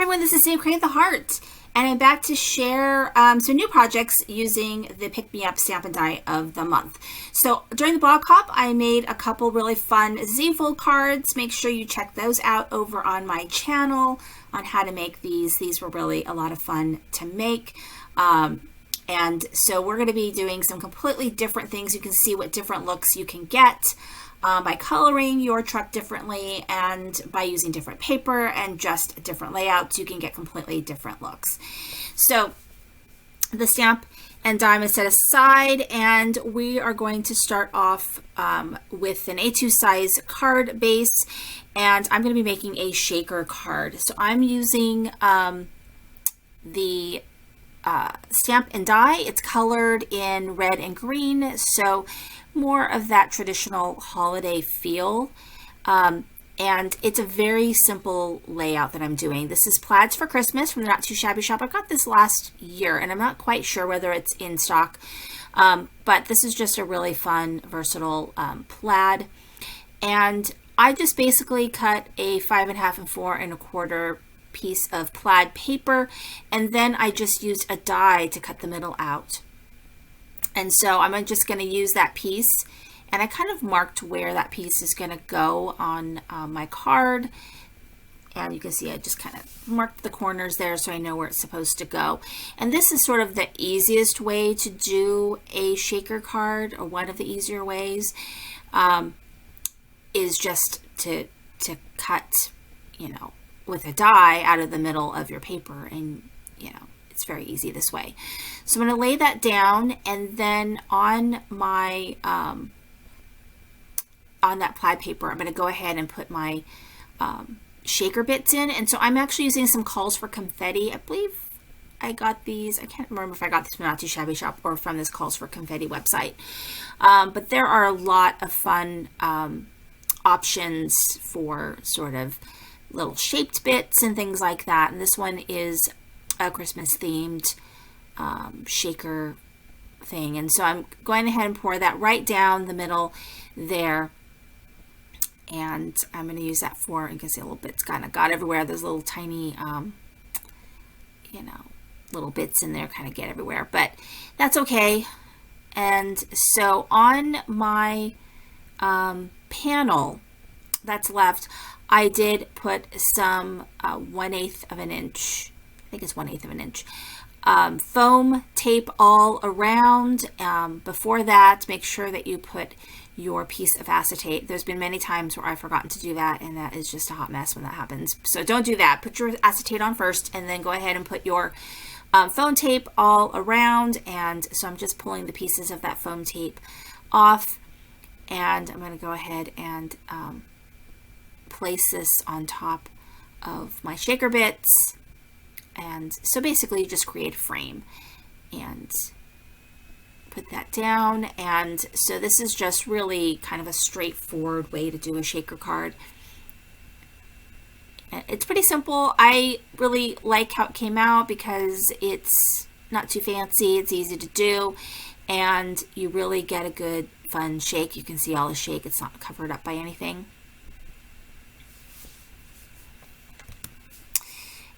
everyone, this is Sam Create the Heart, and I'm back to share some new projects using the Pick Me Up Stamp and Die of the month. So during the blog hop, I made a couple really fun Z-fold cards. Make sure you check those out over on my channel on how to make these. These were really a lot of fun to make. And so we're going to be doing some completely different things. You can see what different looks you can get by coloring your truck differently and by using different paper and just different layouts. You can get completely different looks. So the stamp and die is set aside, and we are going to start off with an A2 size card base, and I'm going to be making a shaker card. So I'm using the stamp and die. It's colored in red and green, so more of that traditional holiday feel. And it's a very simple layout that I'm doing. This is Plaids for Christmas from the Not Too Shabby shop. I got this last year, and I'm not quite sure whether it's in stock, but this is just a really fun, versatile plaid. And I just basically cut a 5.5 and 4 1/4 piece of plaid paper, and then I just used a die to cut the middle out. And so I'm just going to use that piece, and I kind of marked where that piece is going to go on my card, and you can see I just kind of marked the corners there so I know where it's supposed to go. And this is sort of the easiest way to do a shaker card, or one of the easier ways, is just to cut, you know, with a die out of the middle of your paper, and you know, it's very easy this way. So I'm going to lay that down, and then on my on that plaid paper, I'm going to go ahead and put my shaker bits in. And so I'm actually using some calls for confetti. I believe I got these, I can't remember if I got these from Not Too Shabby shop or from this calls for confetti website, but there are a lot of fun options for sort of little shaped bits and things like that. And this one is a Christmas themed shaker thing. And so I'm going ahead and pour that right down the middle there. And I'm going to use that for, you can see a little bits kind of got everywhere. There's little tiny, you know, little bits in there kind of get everywhere, but that's okay. And so on my panel that's left, I did put some 1/8 of an inch, I think it's 1/8 of an inch, foam tape all around. Before that, make sure that you put your piece of acetate. There's been many times where I've forgotten to do that, and that is just a hot mess when that happens. So don't do that. Put your acetate on first, and then go ahead and put your foam tape all around. And so I'm just pulling the pieces of that foam tape off, and I'm going to go ahead and place this on top of my shaker bits. And so basically you just create a frame and put that down. And so this is just really kind of a straightforward way to do a shaker card. It's pretty simple. I really like how it came out because it's not too fancy, it's easy to do, and you really get a good fun shake. You can see all the shake, it's not covered up by anything.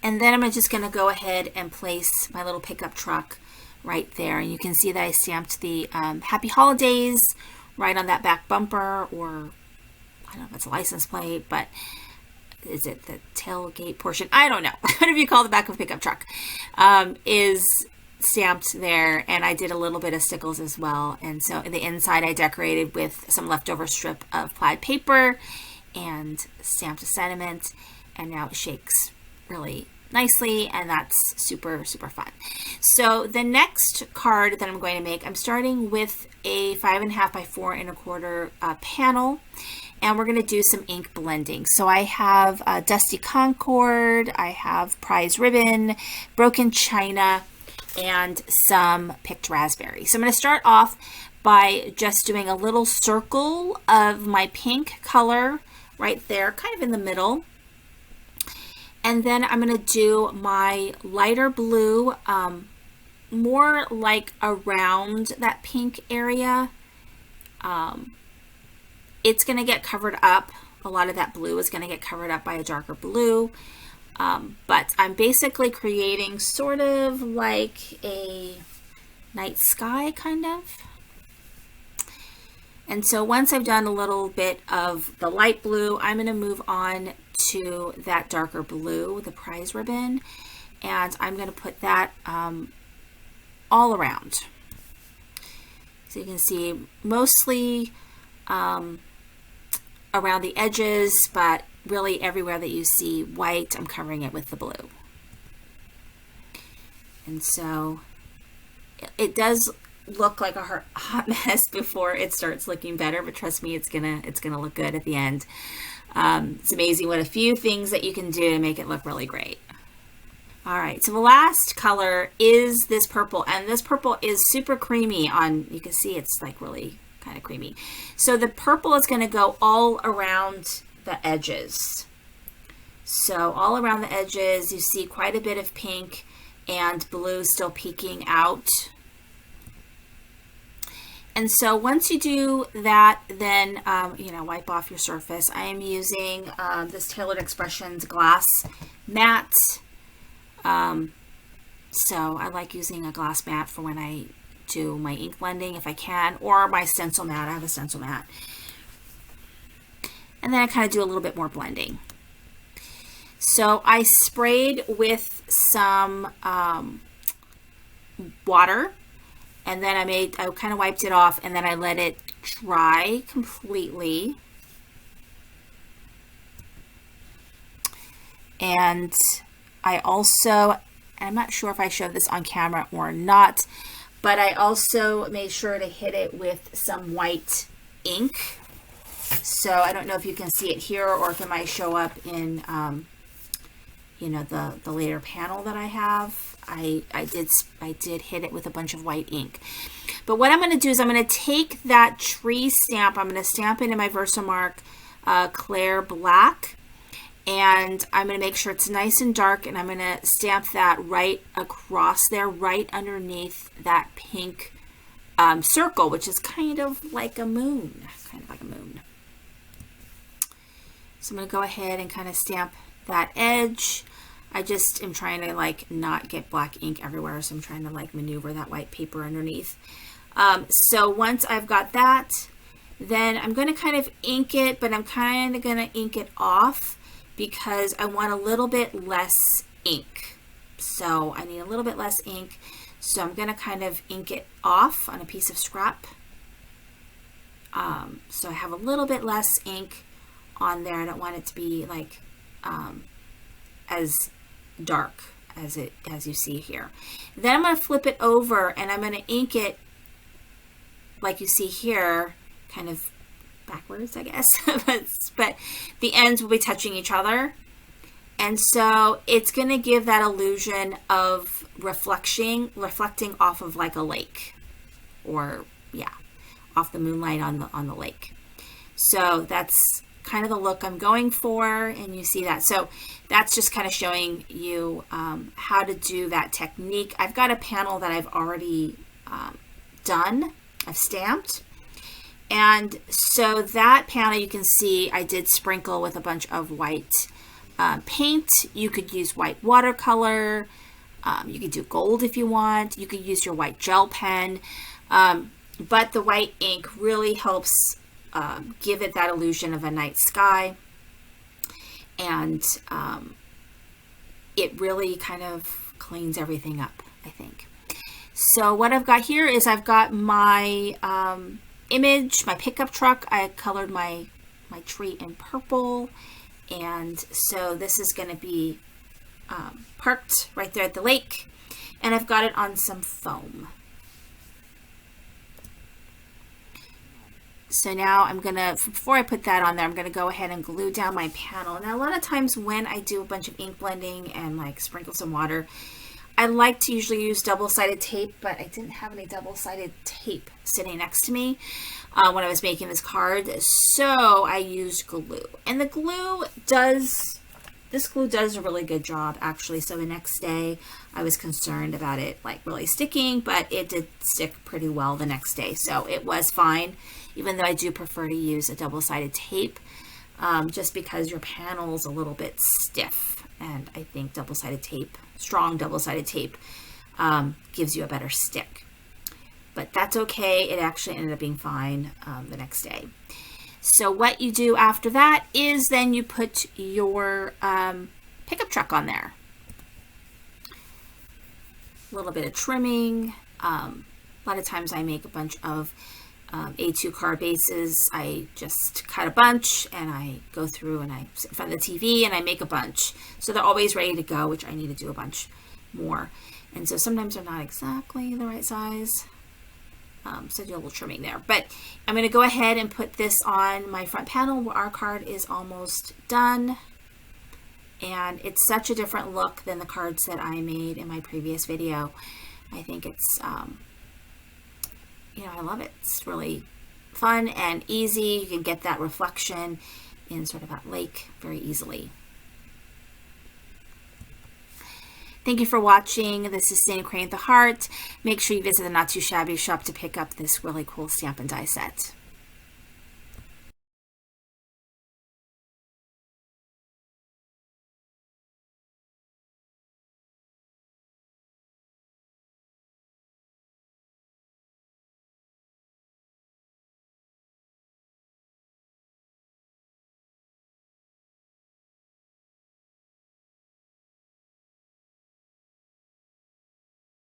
And then I'm just going to go ahead and place my little pickup truck right there. And you can see that I stamped the Happy Holidays right on that back bumper, or I don't know if it's a license plate, but is it the tailgate portion? I don't know. Whatever you call the back of a pickup truck is stamped there. And I did a little bit of stickles as well. And so in the inside, I decorated with some leftover strip of plaid paper and stamped a sentiment. And now it shakes really nicely, and that's super fun. So the next card that I'm going to make, I'm starting with a 5.5 by 4 1/4 panel, and we're going to do some ink blending. So I have Dusty Concord, I have Prize Ribbon, Broken China, and some picked raspberry. So I'm going to start off by just doing a little circle of my pink color right there, kind of in the middle. And then I'm going to do my lighter blue, more like around that pink area. It's going to get covered up. A lot of that blue is going to get covered up by a darker blue. But I'm basically creating sort of like a night sky kind of. And so once I've done a little bit of the light blue, I'm going to move on to that darker blue, the prize ribbon, and I'm going to put that all around. So you can see mostly around the edges, but really everywhere that you see white, I'm covering it with the blue. And so it does look like a hot mess before it starts looking better, but trust me, it's gonna look good at the end. It's amazing what a few things that you can do to make it look really great. All right, so the last color is this purple, and this purple is super creamy on, you can see it's like really kind of creamy. So the purple is gonna go all around the edges. So all around the edges, you see quite a bit of pink and blue still peeking out. And so once you do that, then, wipe off your surface. I am using this Tailored Expressions glass mat. So I like using a glass mat for when I do my ink blending if I can, or my stencil mat. I have a stencil mat. And then I kind of do a little bit more blending. So I sprayed with some water. And then I kind of wiped it off, and then I let it dry completely. And I also, I'm not sure if I showed this on camera or not, but I also made sure to hit it with some white ink. So I don't know if you can see it here or if it might show up in, the later panel that I have. I did hit it with a bunch of white ink. But what I'm going to do is I'm going to take that tree stamp, I'm going to stamp it in my Versamark Clair Black, and I'm going to make sure it's nice and dark, and I'm going to stamp that right across there, right underneath that pink circle, which is kind of like a moon, So I'm going to go ahead and kind of stamp that edge. I just am trying to like not get black ink everywhere, so I'm trying to like maneuver that white paper underneath. So once I've got that, then I'm going to kind of ink it, but I'm kind of going to ink it off because I want a little bit less ink. So I need a little bit less ink. So I'm going to kind of ink it off on a piece of scrap. So I have a little bit less ink on there. I don't want it to be like as dark as you see here. Then I'm going to flip it over and I'm going to ink it like you see here, kind of backwards, I guess. but the ends will be touching each other. And so it's going to give that illusion of reflecting off of like a lake, or off the moonlight on the lake. So that's kind of the look I'm going for, and you see that. So that's just kind of showing you how to do that technique. I've got a panel that I've already done, I've stamped, and so that panel you can see I did sprinkle with a bunch of white paint. You could use white watercolor, you could do gold if you want, you could use your white gel pen, but the white ink really helps give it that illusion of a night sky, and it really kind of cleans everything up, I think. So what I've got here is I've got my image, my pickup truck. I colored my tree in purple, and so this is going to be parked right there at the lake, and I've got it on some foam. So now I'm gonna, before I put that on there, I'm gonna go ahead and glue down my panel. Now a lot of times when I do a bunch of ink blending and like sprinkle some water, I like to usually use double-sided tape, but I didn't have any double-sided tape sitting next to me when I was making this card, so I used glue. And the glue does, this glue does a really good job actually. So the next day I was concerned about it like really sticking, but it did stick pretty well the next day, so it was fine, even though I do prefer to use a double-sided tape just because your panel's a little bit stiff And I think double-sided tape, strong double-sided tape, gives you a better stick. But that's okay. It actually ended up being fine the next day. So what you do after that is then you put your pickup truck on there. A little bit of trimming. A lot of times I make a bunch of A2 card bases. I just cut a bunch and I go through and I sit in front of the TV and I make a bunch. So they're always ready to go, which I need to do a bunch more. And so sometimes they're not exactly the right size. So I do a little trimming there. But I'm going to go ahead and put this on my front panel where our card is almost done. And it's such a different look than the cards that I made in my previous video. I think it's, I love it. It's really fun and easy. You can get that reflection in sort of that lake very easily. Thank you for watching. This is Staying Crane with the Heart. Make sure you visit the Not Too Shabby shop to pick up this really cool stamp and die set.